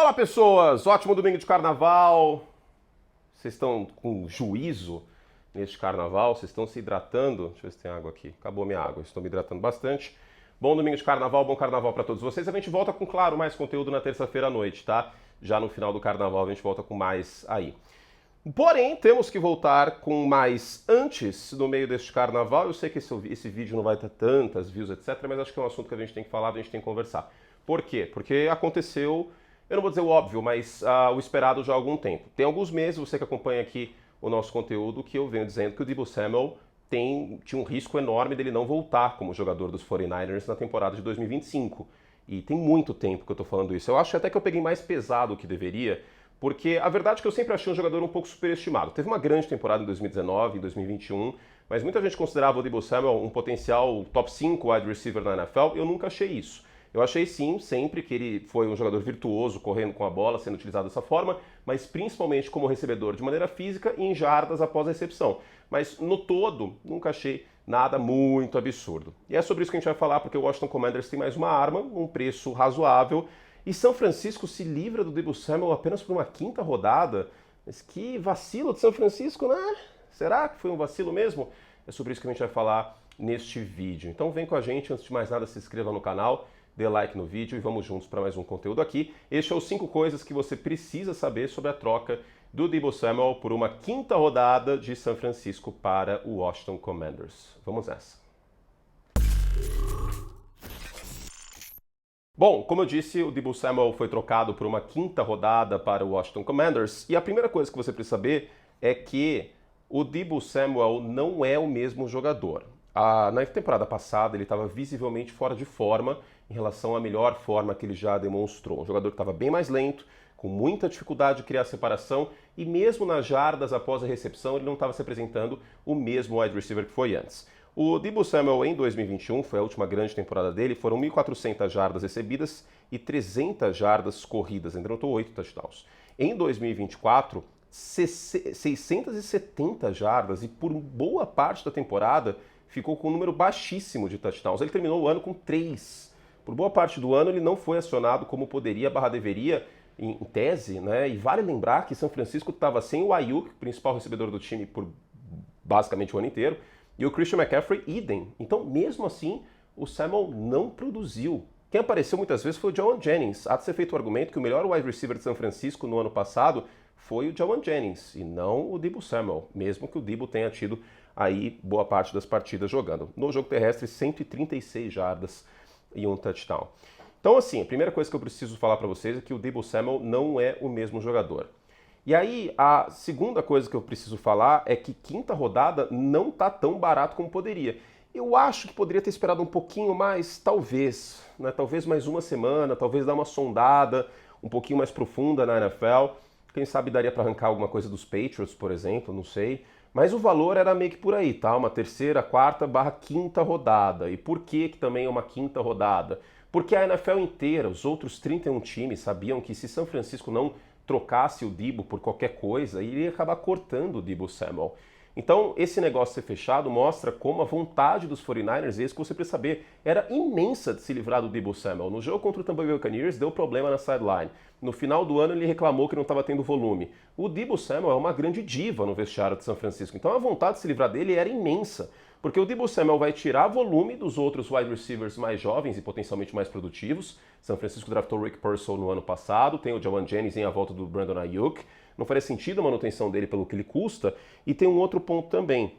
Olá, pessoas! Ótimo domingo de carnaval. Vocês estão com juízo neste carnaval? Vocês estão se hidratando? Deixa eu ver se tem água aqui. Acabou minha água. Estou me hidratando bastante. Bom domingo de carnaval, bom carnaval para todos vocês. A gente volta com, claro, mais conteúdo na terça-feira à noite, tá? Já no final do carnaval a gente volta com mais aí. Porém, temos que voltar com mais antes, no meio deste carnaval. Eu sei que esse vídeo não vai ter tantas views, etc., mas acho que é um assunto que a gente tem que falar, a gente tem que conversar. Por quê? Porque aconteceu, eu não vou dizer o óbvio, mas o esperado já há algum tempo. Tem alguns meses, você que acompanha aqui o nosso conteúdo, que eu venho dizendo que o Deebo Samuel tinha um risco enorme dele não voltar como jogador dos 49ers na temporada de 2025. E tem muito tempo que eu tô falando isso. Eu acho até que eu peguei mais pesado do que deveria, porque a verdade é que eu sempre achei um jogador um pouco superestimado. Teve uma grande temporada em 2019, em 2021, mas muita gente considerava o Deebo Samuel um potencial top 5 wide receiver na NFL. Eu nunca achei isso. Eu achei sim, sempre que ele foi um jogador virtuoso, correndo com a bola, sendo utilizado dessa forma, mas principalmente como recebedor de maneira física e em jardas após a recepção. Mas no todo, nunca achei nada muito absurdo. E é sobre isso que a gente vai falar, porque o Washington Commanders tem mais uma arma, um preço razoável, e São Francisco se livra do Deebo Samuel apenas por uma quinta rodada. Mas que vacilo de São Francisco, né? Será que foi um vacilo mesmo? É sobre isso que a gente vai falar neste vídeo. Então vem com a gente, antes de mais nada se inscreva no canal, dê like no vídeo e vamos juntos para mais um conteúdo aqui. Este é os 5 coisas que você precisa saber sobre a troca do Deebo Samuel por uma quinta rodada de São Francisco para o Washington Commanders. Vamos nessa. Bom, como eu disse, o Deebo Samuel foi trocado por uma quinta rodada para o Washington Commanders e a primeira coisa que você precisa saber é que o Deebo Samuel não é o mesmo jogador. Na temporada passada ele estava visivelmente fora de forma em relação à melhor forma que ele já demonstrou. Um jogador que estava bem mais lento, com muita dificuldade de criar separação e mesmo nas jardas após a recepção ele não estava se apresentando o mesmo wide receiver que foi antes. O Deebo Samuel em 2021, foi a última grande temporada dele, foram 1.400 jardas recebidas e 300 jardas corridas, ele anotou 8 touchdowns. Em 2024, 670 jardas e por boa parte da temporada ficou com um número baixíssimo de touchdowns. Ele terminou o ano com 3. Por boa parte do ano ele não foi acionado como poderia / deveria em tese, né? E vale lembrar que São Francisco estava sem o Aiyuk, principal recebedor do time por basicamente o ano inteiro, e o Christian McCaffrey, idem. Então, mesmo assim, o Samuel não produziu. Quem apareceu muitas vezes foi o Jauan Jennings. Há de ser feito o argumento que o melhor wide receiver de São Francisco no ano passado foi o Jauan Jennings, e não o Deebo Samuel, mesmo que o Deebo tenha tido aí boa parte das partidas jogando. No jogo terrestre, 136 jardas e um touchdown. Então, assim, a primeira coisa que eu preciso falar para vocês é que o Deebo Samuel não é o mesmo jogador. E aí, a segunda coisa que eu preciso falar é que quinta rodada não tá tão barato como poderia. Eu acho que poderia ter esperado um pouquinho mais, talvez, né? Talvez mais uma semana, talvez dar uma sondada um pouquinho mais profunda na NFL. Quem sabe daria para arrancar alguma coisa dos Patriots, por exemplo, não sei. Mas o valor era meio que por aí, tá? Uma terceira, quarta / quinta rodada. E por que também é uma quinta rodada? Porque a NFL inteira, os outros 31 times, sabiam que se São Francisco não trocasse o Deebo por qualquer coisa, ele ia acabar cortando o Deebo Samuel. Então, esse negócio ser fechado mostra como a vontade dos 49ers, isso que você precisa saber, era imensa de se livrar do Deebo Samuel. No jogo contra o Tampa Bay Buccaneers, deu problema na sideline. No final do ano, ele reclamou que não estava tendo volume. O Deebo Samuel é uma grande diva no vestiário de São Francisco, então a vontade de se livrar dele era imensa. Porque o Deebo Samuel vai tirar volume dos outros wide receivers mais jovens e potencialmente mais produtivos. São Francisco draftou o Rick Purcell no ano passado, tem o Jauan Jennings em a volta do Brandon Aiyuk. Não faria sentido a manutenção dele pelo que ele custa. E tem um outro ponto também.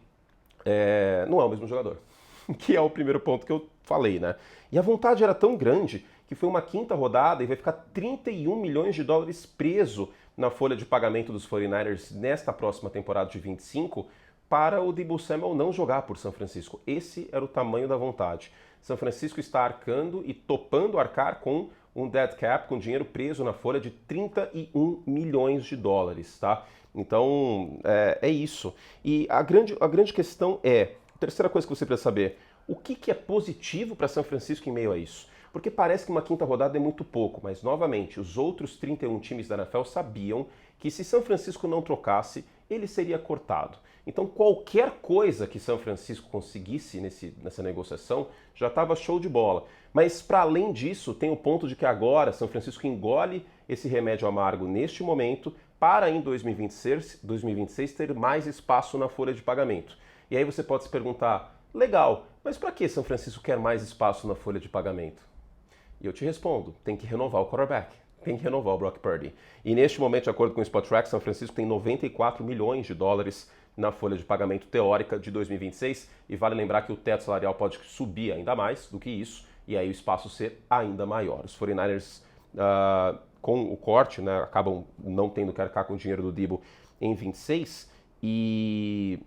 Não é o mesmo jogador. Que é o primeiro ponto que eu falei, né? E a vontade era tão grande que foi uma quinta rodada e vai ficar 31 milhões de dólares preso na folha de pagamento dos 49ers nesta próxima temporada de 25 para o Deebo Samuel não jogar por São Francisco. Esse era o tamanho da vontade. São Francisco está arcando e topando arcar com um dead cap, com dinheiro preso na folha de 31 milhões de dólares, tá? Então, é isso. E a grande questão é, a terceira coisa que você precisa saber, o que é positivo para São Francisco em meio a isso? Porque parece que uma quinta rodada é muito pouco, mas, novamente, os outros 31 times da NFL sabiam que se São Francisco não trocasse, ele seria cortado. Então qualquer coisa que São Francisco conseguisse nessa negociação já estava show de bola. Mas para além disso, tem o ponto de que agora São Francisco engole esse remédio amargo neste momento para em 2026 ter mais espaço na folha de pagamento. E aí você pode se perguntar, legal, mas para que São Francisco quer mais espaço na folha de pagamento? E eu te respondo, tem que renovar o quarterback, tem que renovar o Brock Purdy. E neste momento, de acordo com o Spotrac, São Francisco tem 94 milhões de dólares na folha de pagamento teórica de 2026, e vale lembrar que o teto salarial pode subir ainda mais do que isso, e aí o espaço ser ainda maior. Os 49ers, com o corte, né, acabam não tendo que arcar com o dinheiro do Deebo em 26, e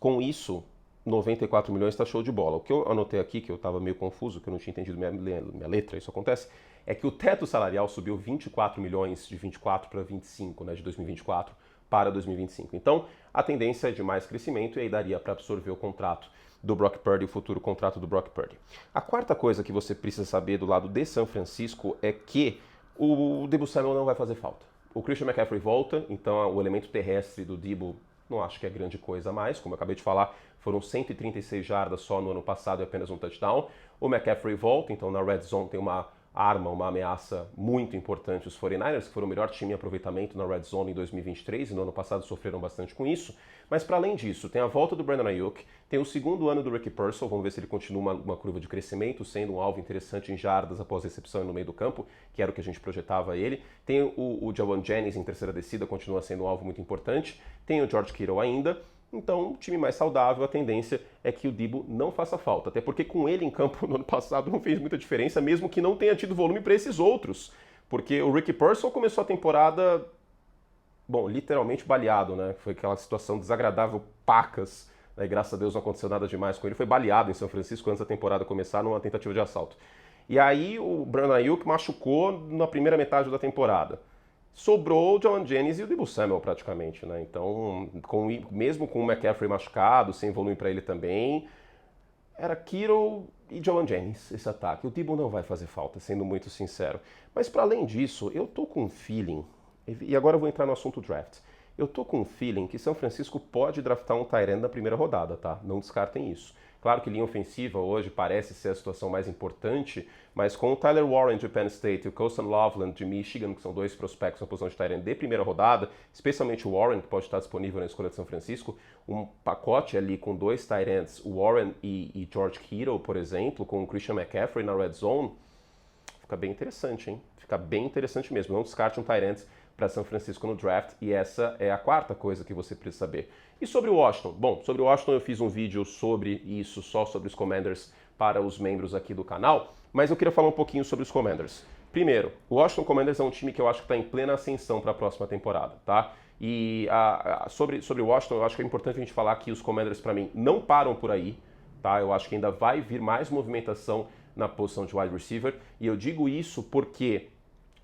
com isso, 94 milhões está show de bola. O que eu anotei aqui, que eu estava meio confuso, que eu não tinha entendido minha letra, isso acontece, é que o teto salarial subiu 24 milhões de 24 para 25, né, de 2024 para 2025. Então, a tendência é de mais crescimento e aí daria para absorver o contrato do Brock Purdy, o futuro contrato do Brock Purdy. A quarta coisa que você precisa saber do lado de São Francisco é que o Deebo Samuel não vai fazer falta. O Christian McCaffrey volta, então o elemento terrestre do Deebo não acho que é grande coisa a mais, como eu acabei de falar, foram 136 jardas só no ano passado e apenas um touchdown. O McCaffrey volta, então na red zone tem uma arma, uma ameaça muito importante. Os 49ers, que foram o melhor time em aproveitamento na red zone em 2023, e no ano passado sofreram bastante com isso. Mas para além disso, tem a volta do Brandon Ayuk, tem o segundo ano do Ricky Pearsall, vamos ver se ele continua uma curva de crescimento, sendo um alvo interessante em jardas após recepção e no meio do campo, que era o que a gente projetava ele. Tem o Jauan Jennings em terceira descida, continua sendo um alvo muito importante. Tem o George Kittle ainda. Então, um time mais saudável, a tendência é que o Deebo não faça falta. Até porque com ele em campo no ano passado não fez muita diferença, mesmo que não tenha tido volume para esses outros. Porque o Ricky Pearsall começou a temporada, bom, literalmente baleado, né? Foi aquela situação desagradável, pacas, né? E graças a Deus não aconteceu nada demais com ele. Foi baleado em São Francisco antes da temporada começar numa tentativa de assalto. E aí o Brandon Ayuk machucou na primeira metade da temporada. Sobrou o Jauan Jennings e o Deebo Samuel praticamente, né? Então, mesmo com o McCaffrey machucado, sem volume para ele também, era Kittle e Jauan Jennings esse ataque. O Deebo não vai fazer falta, sendo muito sincero. Mas para além disso, eu tô com um feeling, e agora eu vou entrar no assunto draft, eu tô com um feeling que São Francisco pode draftar um tight end na primeira rodada, tá? Não descartem isso. Claro que linha ofensiva hoje parece ser a situação mais importante, mas com o Tyler Warren de Penn State e o Colston Loveland de Michigan, que são dois prospectos na posição de tight end de primeira rodada, especialmente o Warren, que pode estar disponível na escolha de São Francisco, um pacote ali com dois tight ends, o Warren e George Kittle, por exemplo, com o Christian McCaffrey na red zone, fica bem interessante, hein? Fica bem interessante mesmo. Não descarte um tight end para São Francisco no draft, e essa é a quarta coisa que você precisa saber. E sobre o Washington? Bom, sobre o Washington eu fiz um vídeo sobre isso, só sobre os Commanders para os membros aqui do canal, mas eu queria falar um pouquinho sobre os Commanders. Primeiro, o Washington Commanders é um time que eu acho que está em plena ascensão para a próxima temporada, tá? E sobre o Washington, eu acho que é importante a gente falar que os Commanders, para mim, não param por aí, tá? Eu acho que ainda vai vir mais movimentação na posição de wide receiver, e eu digo isso porque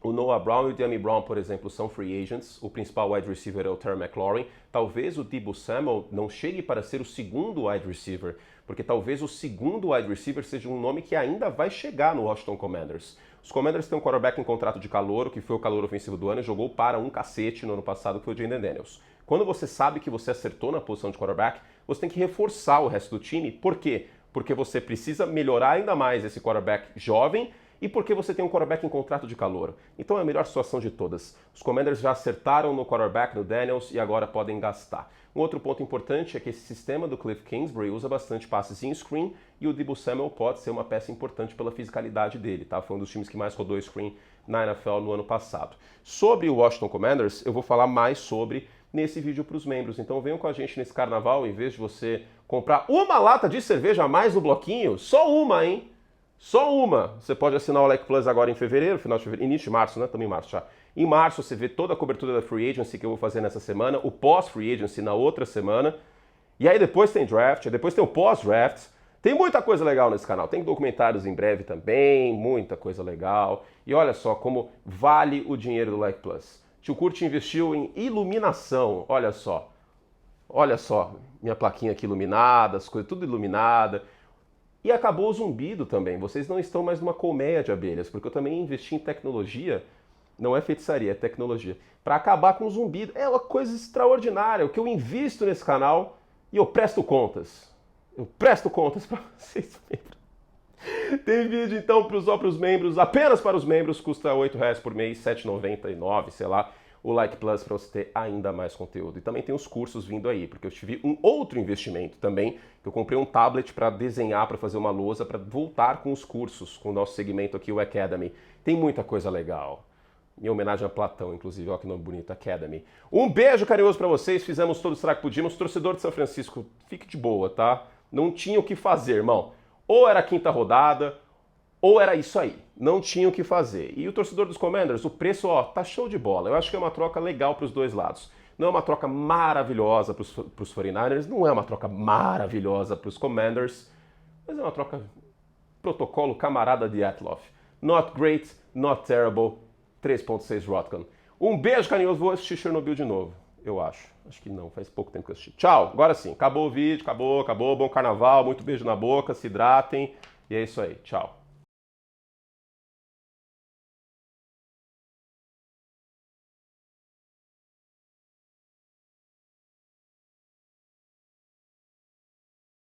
o Noah Brown e o Dyami Brown, por exemplo, são free agents. O principal wide receiver é o Terry McLaurin. Talvez o Deebo Samuel não chegue para ser o segundo wide receiver, porque talvez o segundo wide receiver seja um nome que ainda vai chegar no Washington Commanders. Os Commanders têm um quarterback em contrato de calouro, que foi o calouro ofensivo do ano e jogou para um cacete no ano passado, que foi o Jayden Daniels. Quando você sabe que você acertou na posição de quarterback, você tem que reforçar o resto do time. Por quê? Porque você precisa melhorar ainda mais esse quarterback jovem, e porque você tem um quarterback em contrato de calouro. Então é a melhor situação de todas. Os Commanders já acertaram no quarterback, no Daniels, e agora podem gastar. Um outro ponto importante é que esse sistema do Cliff Kingsbury usa bastante passes em screen, e o Deebo Samuel pode ser uma peça importante pela fisicalidade dele, tá? Foi um dos times que mais rodou screen na NFL no ano passado. Sobre o Washington Commanders, eu vou falar mais sobre nesse vídeo para os membros. Então venham com a gente nesse carnaval, em vez de você comprar uma lata de cerveja a mais no bloquinho, só uma, hein? Só uma. Você pode assinar o Like Plus agora em fevereiro, final de fevereiro, início de março, né? Também em março já. Em março você vê toda a cobertura da Free Agency que eu vou fazer nessa semana, o pós-Free Agency na outra semana. E aí depois tem draft, depois tem o pós-draft. Tem muita coisa legal nesse canal. Tem documentários em breve também, muita coisa legal. E olha só como vale o dinheiro do Like Plus. Tio Kurt investiu em iluminação, olha só. Olha só, minha plaquinha aqui iluminada, as coisas tudo iluminada. E acabou o zumbido também. Vocês não estão mais numa colmeia de abelhas, porque eu também investi em tecnologia, não é feitiçaria, é tecnologia, para acabar com o zumbido. É uma coisa extraordinária, o que eu invisto nesse canal e eu presto contas. Eu presto contas para vocês. Tem vídeo então só para os membros, apenas para os membros, custa R$8 por mês, R$7,99, sei lá. O Like Plus para você ter ainda mais conteúdo. E também tem os cursos vindo aí, porque eu tive um outro investimento também, que eu comprei um tablet para desenhar, para fazer uma lousa, para voltar com os cursos, com o nosso segmento aqui, o Academy. Tem muita coisa legal. Em homenagem a Platão, inclusive, olha que nome bonito, Academy. Um beijo carinhoso para vocês, fizemos todo o estrago que podíamos. Torcedor de São Francisco, fique de boa, tá? Não tinha o que fazer, irmão. Ou era a quinta rodada, ou era isso aí. Não tinha o que fazer. E o torcedor dos Commanders, o preço, ó, tá show de bola. Eu acho que é uma troca legal para os dois lados. Não é uma troca maravilhosa para os 49ers, não é uma troca maravilhosa para os Commanders, mas é uma troca protocolo camarada de Atloff. Not great, not terrible, 3.6 Rotgun. Um beijo carinhoso, vou assistir Chernobyl de novo, eu acho. Acho que não, faz pouco tempo que eu assisti. Tchau, agora sim, acabou o vídeo, acabou, bom carnaval, muito beijo na boca, se hidratem, e é isso aí, tchau.